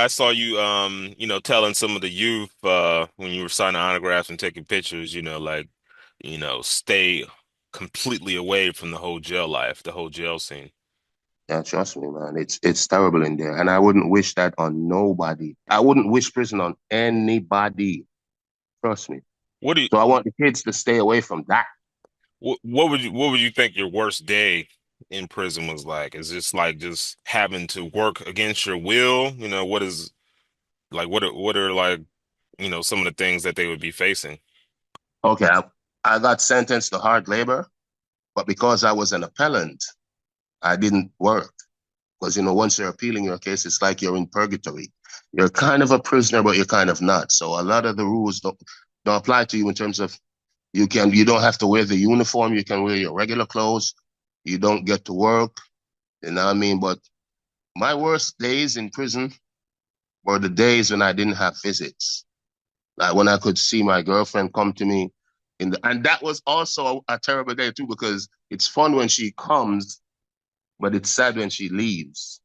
I saw you, telling some of the youth, when you were signing autographs and taking pictures, like, stay completely away from the whole jail life, the whole jail scene. Yeah, trust me, man. It's terrible in there. And I wouldn't wish that on nobody. I wouldn't wish prison on anybody. Trust me. What do you, So I want the kids to stay away from that. what would you think your worst day in prison was like? Is this like just having to work against your will? What is like what are like, some of the things that they would be facing? Okay, I got sentenced to hard labor, but because I was an appellant, I didn't work. Because, once you're appealing your case, it's like you're in purgatory. You're kind of a prisoner, but you're kind of not. So a lot of the rules don't apply to you in terms of you don't have to wear the uniform. You can wear your regular clothes. You don't get to work. You know what I mean? But my worst days in prison were the days when I didn't have visits. Like when I could see my girlfriend come to me and that was also a terrible day too, because it's fun when she comes, but it's sad when she leaves.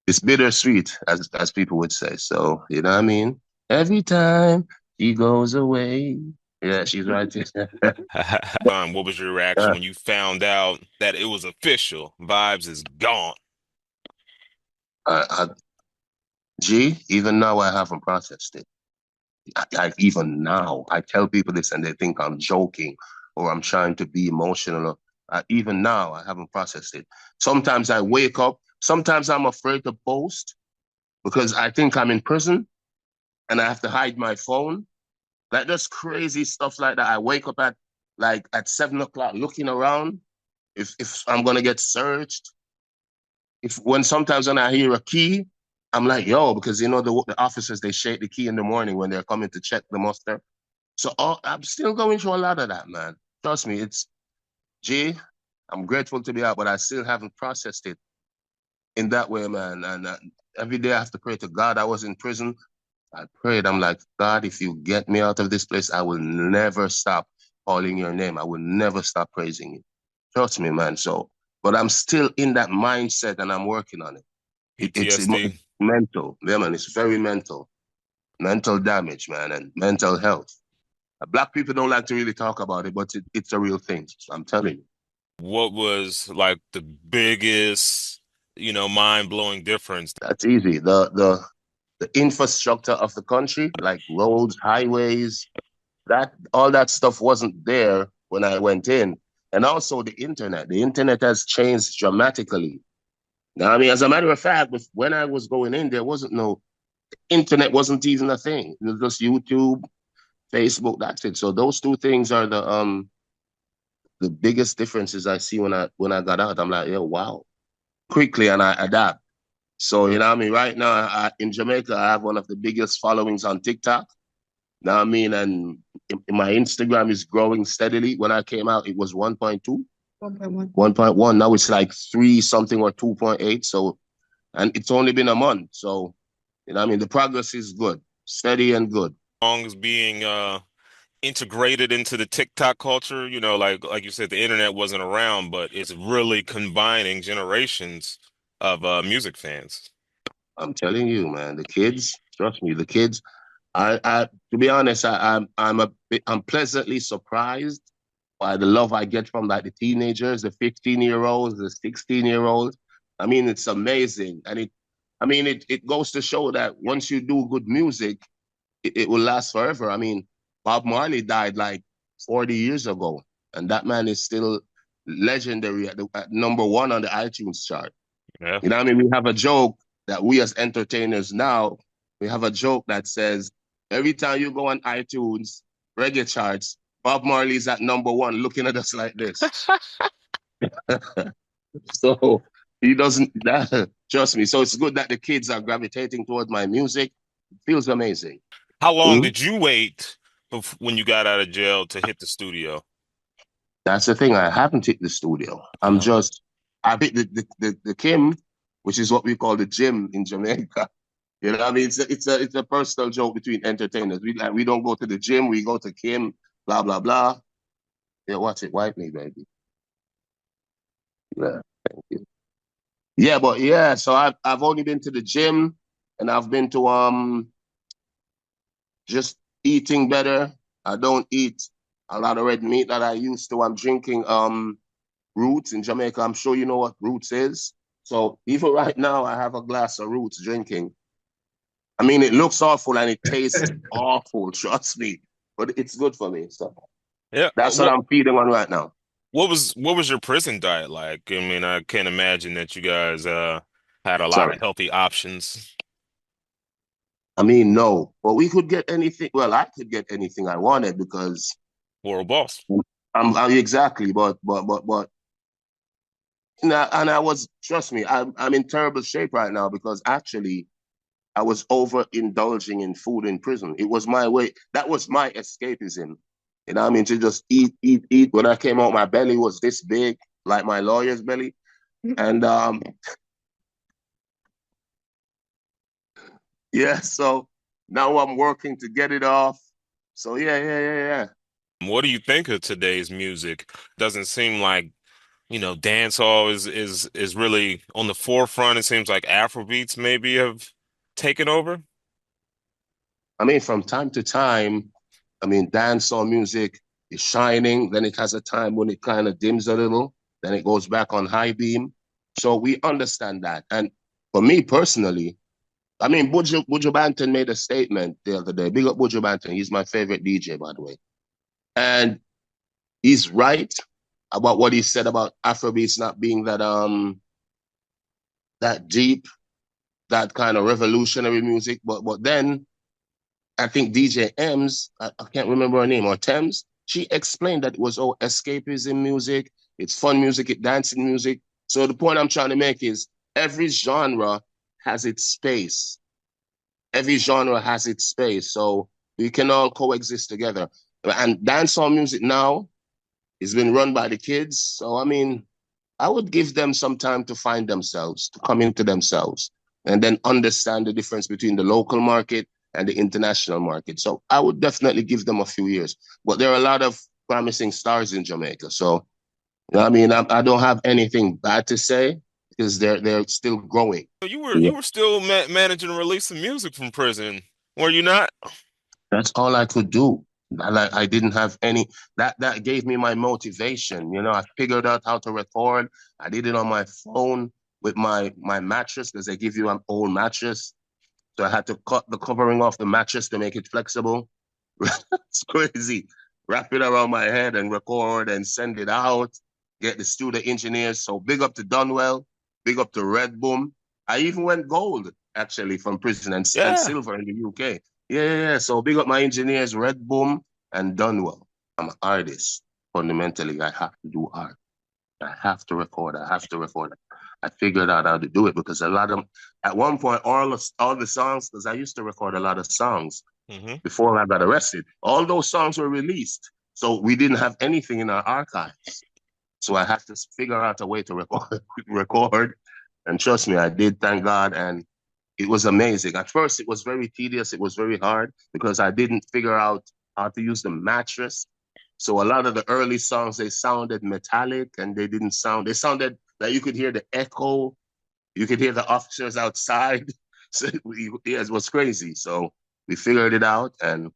It's bittersweet, as people would say. So, you know what I mean? Every time she goes away. Yeah, she's right there. What was your reaction when you found out that it was official? Vibes is gone. I, I, even now I haven't processed it. Even now, I tell people this and they think I'm joking or I'm trying to be emotional. Even now, I haven't processed it. Sometimes I wake up, sometimes I'm afraid to post because I think I'm in prison and I have to hide my phone. Like just crazy stuff like that. I wake up at 7 o'clock looking around if I'm gonna get searched. If when sometimes when I hear a key, I'm like, yo, because the officers they shake the key in the morning when they're coming to check the muster. So I'm still going through a lot of that, man. Trust me, it's G. I'm grateful to be out, but I still haven't processed it in that way, man. And every day I have to pray to God. I was in prison. I prayed. I'm like, God, if you get me out of this place, I will never stop calling your name. I will never stop praising you. Trust me, man. So, but I'm still in that mindset and I'm working on it. It's PTSD. mental. Yeah, man. It's very mental. Mental damage, man, and mental health. Black people don't like to really talk about it, but it's a real thing. So I'm telling you. What was like the biggest, mind-blowing difference? That's easy. The infrastructure of the country, like roads, highways, that all that stuff wasn't there when I went in. And also the internet. The internet has changed dramatically. Now, I mean, as a matter of fact, when I was going in, there wasn't no internet wasn't even a thing. It was just YouTube, Facebook, that's it. So those two things are the biggest differences I see when I got out. I'm like, yo, wow. Quickly and I adapt. So, you know what I mean? Right now, in Jamaica, I have one of the biggest followings on TikTok. Know what I mean? And my Instagram is growing steadily. When I came out, it was 1.2, 1.1. 1.1. Now it's like three something or 2.8. So, and it's only been a month. So, you know what I mean? The progress is good, steady and good. Songs being integrated into the TikTok culture, like you said, the internet wasn't around, but it's really combining generations of music fans. I'm telling you, man, the kids, trust me, the kids, to be honest, I'm pleasantly surprised by the love I get from like the teenagers, the 15-year-olds, the 16-year-olds. I mean, it's amazing. And it goes to show that once you do good music, it will last forever. I mean, Bob Marley died like 40 years ago, and that man is still legendary at number one on the iTunes chart. Yeah. You know what I mean? We have a joke that we as entertainers now, we have a joke that says, every time you go on iTunes, reggae charts, Bob Marley's at number one looking at us like this. So he doesn't, trust me. So it's good that the kids are gravitating towards my music. It feels amazing. How long Mhm. did you wait when you got out of jail to hit the studio? That's the thing. I haven't hit the studio. Uh-huh. I hit the Kim, which is what we call the gym in Jamaica. You know what I mean? It's a personal joke between entertainers. We don't go to the gym, we go to Kim, blah, blah, blah. Yeah, watch it, wipe me, baby. Yeah, thank you. Yeah, but yeah, so I've only been to the gym and I've been to just eating better. I don't eat a lot of red meat that I used to. I'm drinking roots in Jamaica. I'm sure you know what roots is. So even right now I have a glass of roots drinking. I mean it looks awful and it tastes awful, trust me. But it's good for me. So Yeah. that's what I'm feeding on right now. What was your prison diet like? I mean, I can't imagine that you guys had a lot of Sorry. healthy options. I mean, no, but we could get anything. Well, I could get anything I wanted because World boss. I'm exactly, but and I was, trust me, I'm in terrible shape right now because actually I was overindulging in food in prison. It was my way. That was my escapism. You know what I mean? To just eat, eat, eat. When I came out, my belly was this big, like my lawyer's belly. And yeah, so now I'm working to get it off. So yeah. What do you think of today's music? Doesn't seem like, dancehall is really on the forefront. It seems like Afrobeats maybe have taken over. I mean, from time to time, I mean, dancehall music is shining. Then it has a time when it kind of dims a little. Then it goes back on high beam. So we understand that. And for me personally, I mean, Buju Banton made a statement the other day. Big up Buju Banton. He's my favorite DJ, by the way. And he's right about what he said about Afrobeats not being that deep, that kind of revolutionary music. But then I think DJ M's, I can't remember her name, or Thames, she explained that it was all escapism music, it's fun music, it's dancing music. So the point I'm trying to make is every genre has its space. Every genre has its space. So we can all coexist together. And dancehall music now is been run by the kids. So I mean, I would give them some time to find themselves, to come into themselves, and then understand the difference between the local market and the international market. So I would definitely give them a few years. But there are a lot of promising stars in Jamaica. So I mean, I don't have anything bad to say because they're still growing. You were still managing to release some music from prison, were you not? That's all I could do. I didn't have any that gave me my motivation. You know, I figured out how to record. I did it on my phone with my mattress because they give you an old mattress. So I had to cut the covering off the mattress to make it flexible. It's crazy. Wrap it around my head and record and send it out. Get the studio engineers. So big up to Dunwell, big up to Red Boom. I even went gold actually from prison and Yeah. silver in the UK. Yeah. So big up my engineers, Red Boom and Dunwell. I'm an artist. Fundamentally, I have to do art. I have to record. I have to record. I figured out how to do it because a lot of at one point all the songs because I used to record a lot of songs Hmm. before I got arrested. All those songs were released, so we didn't have anything in our archives. So I had to figure out a way to record, record, and trust me, I did. Thank God, and it was amazing. At first, it was very tedious. It was very hard because I didn't figure out how to use the mattress. So a lot of the early songs they sounded metallic and they didn't sound. They sounded like you could hear the echo. You could hear the officers outside. So yeah, it was crazy. So we figured it out, and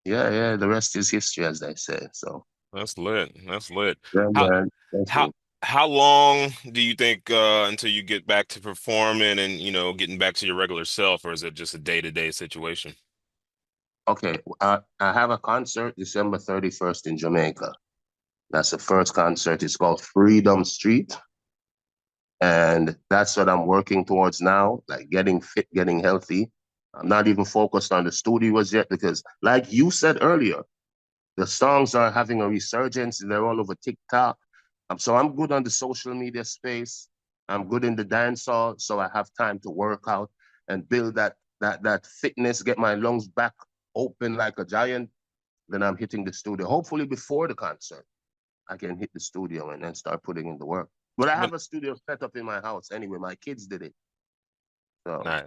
yeah, the rest is history, as they say. So That's lit. That's lit. yeah, How man. Thank how you. how long do you think until you get back to performing and getting back to your regular self, or is it just a day-to-day situation? Okay, I have a concert December 31st in Jamaica. That's the first concert. It's called Freedom Street. And that's what I'm working towards now, like getting fit, getting healthy. I'm not even focused on the studios yet because, like you said earlier, the songs are having a resurgence and they're all over TikTok. So I'm good on the social media space. I'm good in the dancehall, so I have time to work out and build that fitness, get my lungs back open like a giant. Then I'm hitting the studio. Hopefully before the concert, I can hit the studio and then start putting in the work. But I But have a studio set up in my house anyway. My kids did it. So Nice.